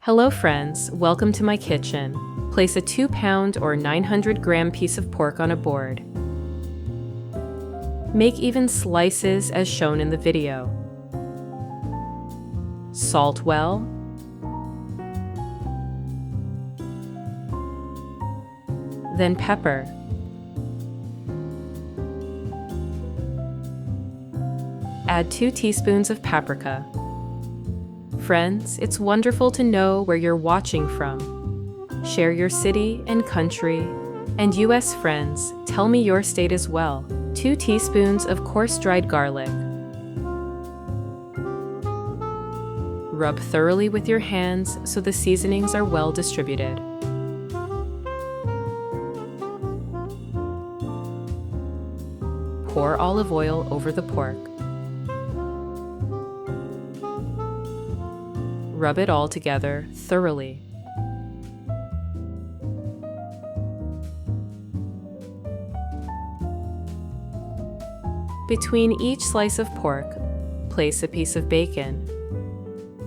Hello friends, welcome to my kitchen. Place a 2-pound or 900-gram piece of pork on a board. Make even slices as shown in the video. Salt well. Then pepper. Add 2 teaspoons of paprika. Friends, it's wonderful to know where you're watching from. Share your city and country. And US friends, tell me your state as well. 2 teaspoons of coarse dried garlic. Rub thoroughly with your hands so the seasonings are well distributed. Pour olive oil over the pork. Rub it all together thoroughly. Between each slice of pork, place a piece of bacon,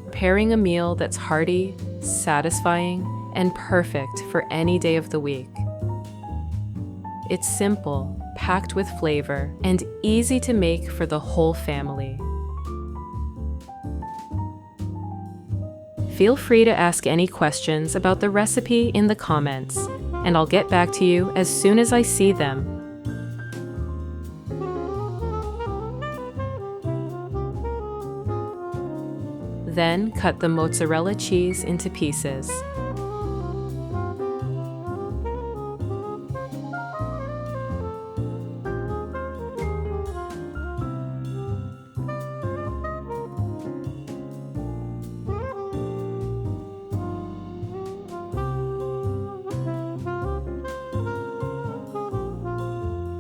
preparing a meal that's hearty, satisfying, and perfect for any day of the week. It's simple, packed with flavor, and easy to make for the whole family. Feel free to ask any questions about the recipe in the comments, and I'll get back to you as soon as I see them. Then cut the mozzarella cheese into pieces.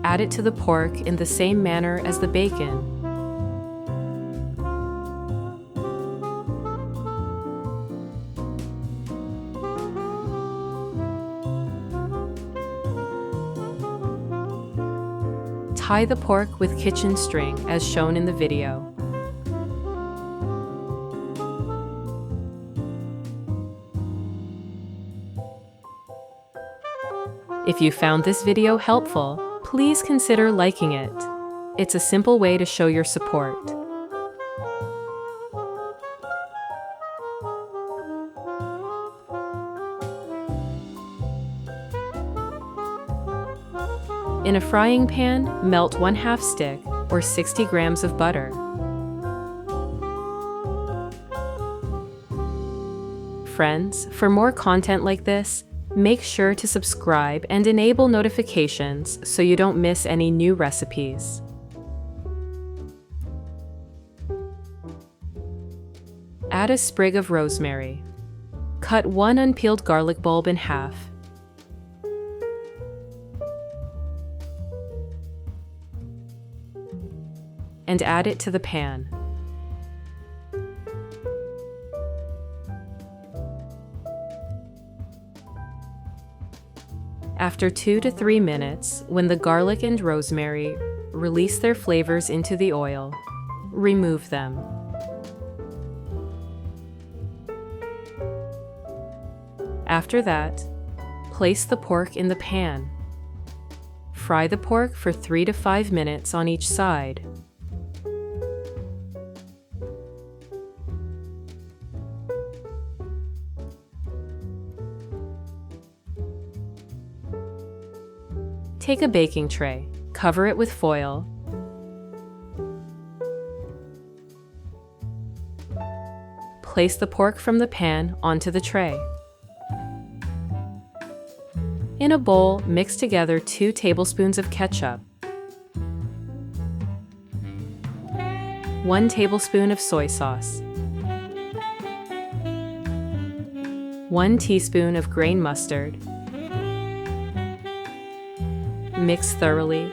Add it to the pork in the same manner as the bacon. Tie the pork with kitchen string as shown in the video. If you found this video helpful, please consider liking it. It's a simple way to show your support. In a frying pan, melt 1/2 stick or 60 grams of butter. Friends, for more content like this, make sure to subscribe and enable notifications so you don't miss any new recipes. Add a sprig of rosemary. Cut 1 unpeeled garlic bulb in half. And add it to the pan. After 2 to 3 minutes, when the garlic and rosemary release their flavors into the oil, remove them. After that, place the pork in the pan. Fry the pork for 3 to 5 minutes on each side. Take a baking tray, cover it with foil, place the pork from the pan onto the tray. In a bowl, mix together 2 tablespoons of ketchup, 1 tablespoon of soy sauce, 1 teaspoon of grain mustard. Mix thoroughly.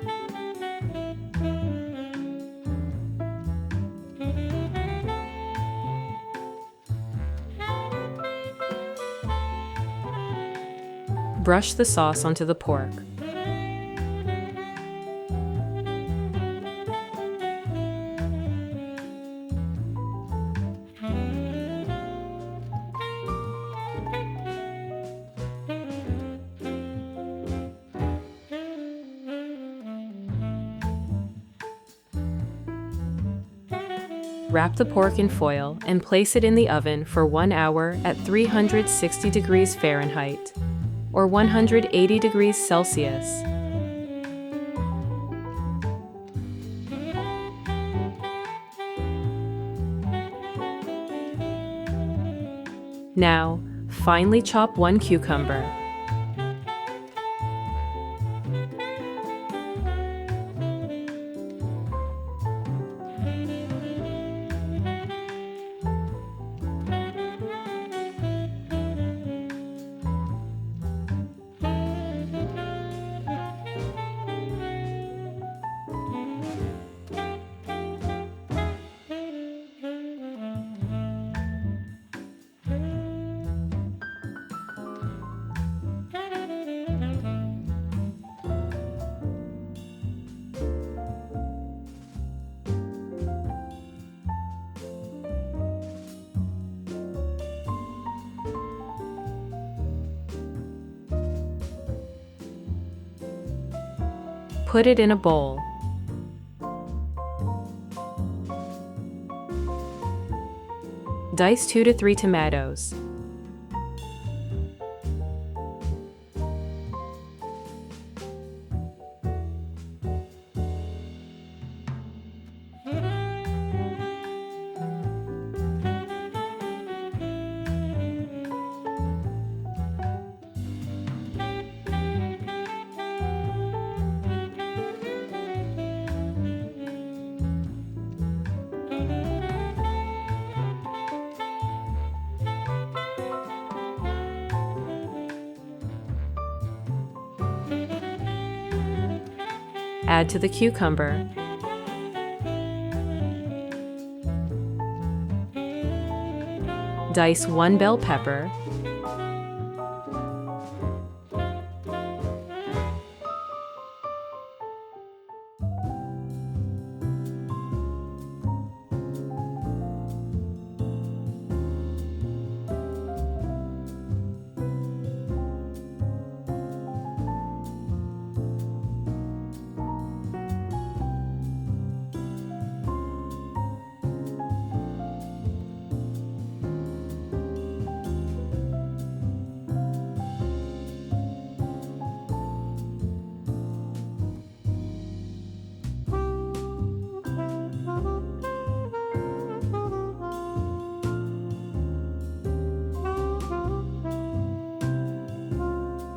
Brush the sauce onto the pork. Wrap the pork in foil and place it in the oven for 1 hour at 360 degrees Fahrenheit or 180 degrees Celsius. Now, finely chop 1 cucumber. Put it in a bowl. Dice 2 to 3 tomatoes. Add to the cucumber. Dice 1 bell pepper.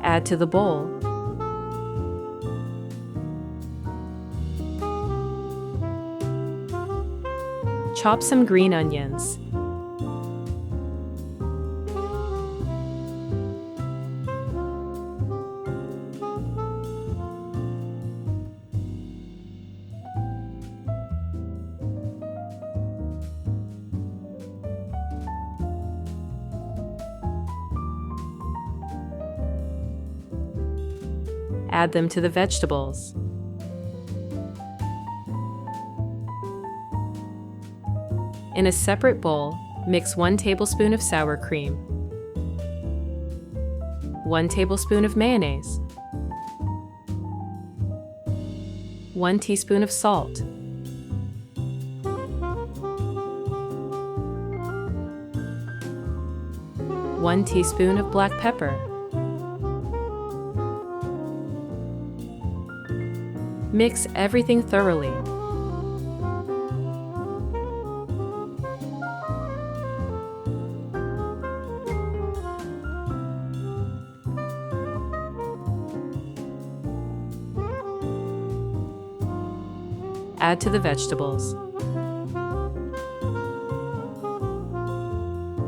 Add to the bowl. Chop some green onions. Add them to the vegetables. In a separate bowl, mix 1 tablespoon of sour cream, 1 tablespoon of mayonnaise, 1 teaspoon of salt, 1 teaspoon of black pepper, mix everything thoroughly. Add to the vegetables.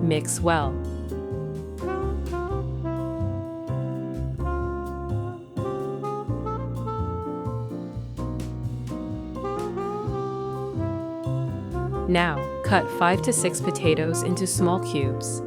Mix well. Now, cut 5 to 6 potatoes into small cubes.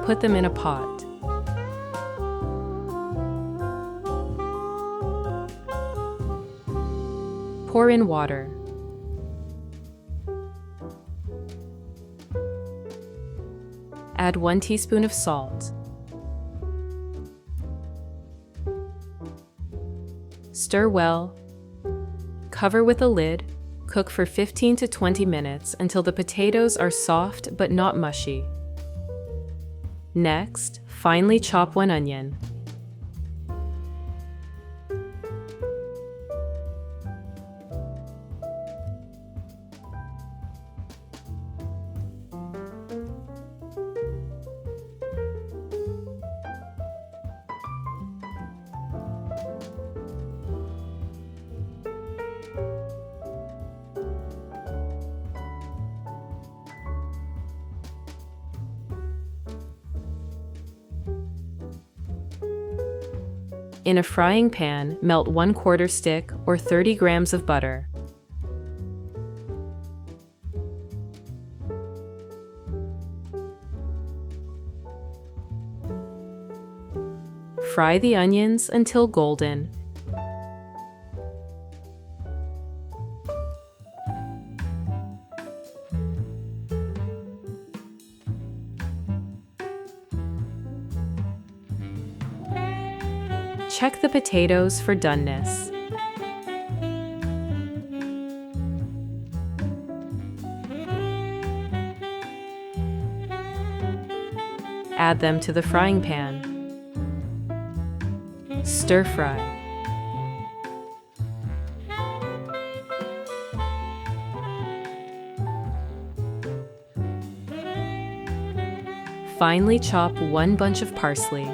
put them in a pot. Pour in water. Add 1 teaspoon of salt. Stir well. Cover with a lid. Cook for 15 to 20 minutes until the potatoes are soft but not mushy. Next, finely chop 1 onion. In a frying pan, melt 1/4 stick or 30 grams of butter. Fry the onions until golden. Check the potatoes for doneness. Add them to the frying pan. Stir fry. Finely chop 1 bunch of parsley.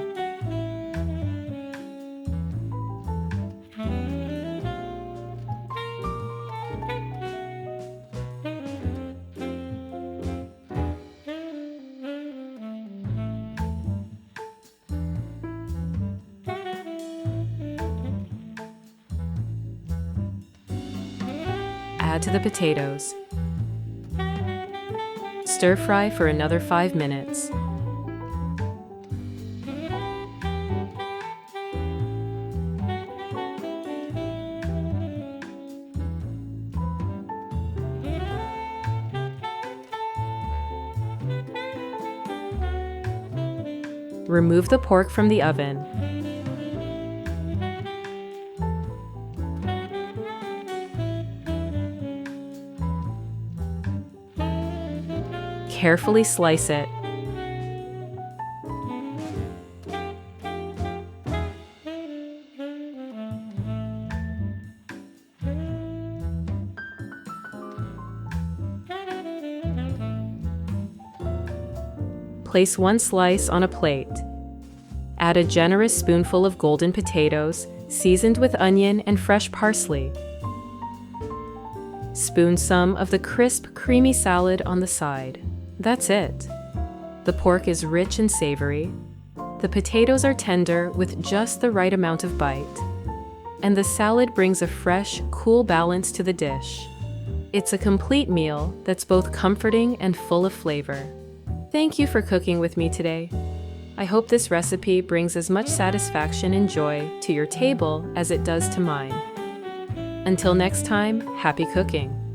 Add to the potatoes. Stir fry for another 5 minutes. Remove the pork from the oven. Carefully slice it. Place 1 slice on a plate. Add a generous spoonful of golden potatoes, seasoned with onion and fresh parsley. Spoon some of the crisp, creamy salad on the side. That's it. The pork is rich and savory. The potatoes are tender with just the right amount of bite. And the salad brings a fresh, cool balance to the dish. It's a complete meal that's both comforting and full of flavor. Thank you for cooking with me today. I hope this recipe brings as much satisfaction and joy to your table as it does to mine. Until next time, happy cooking!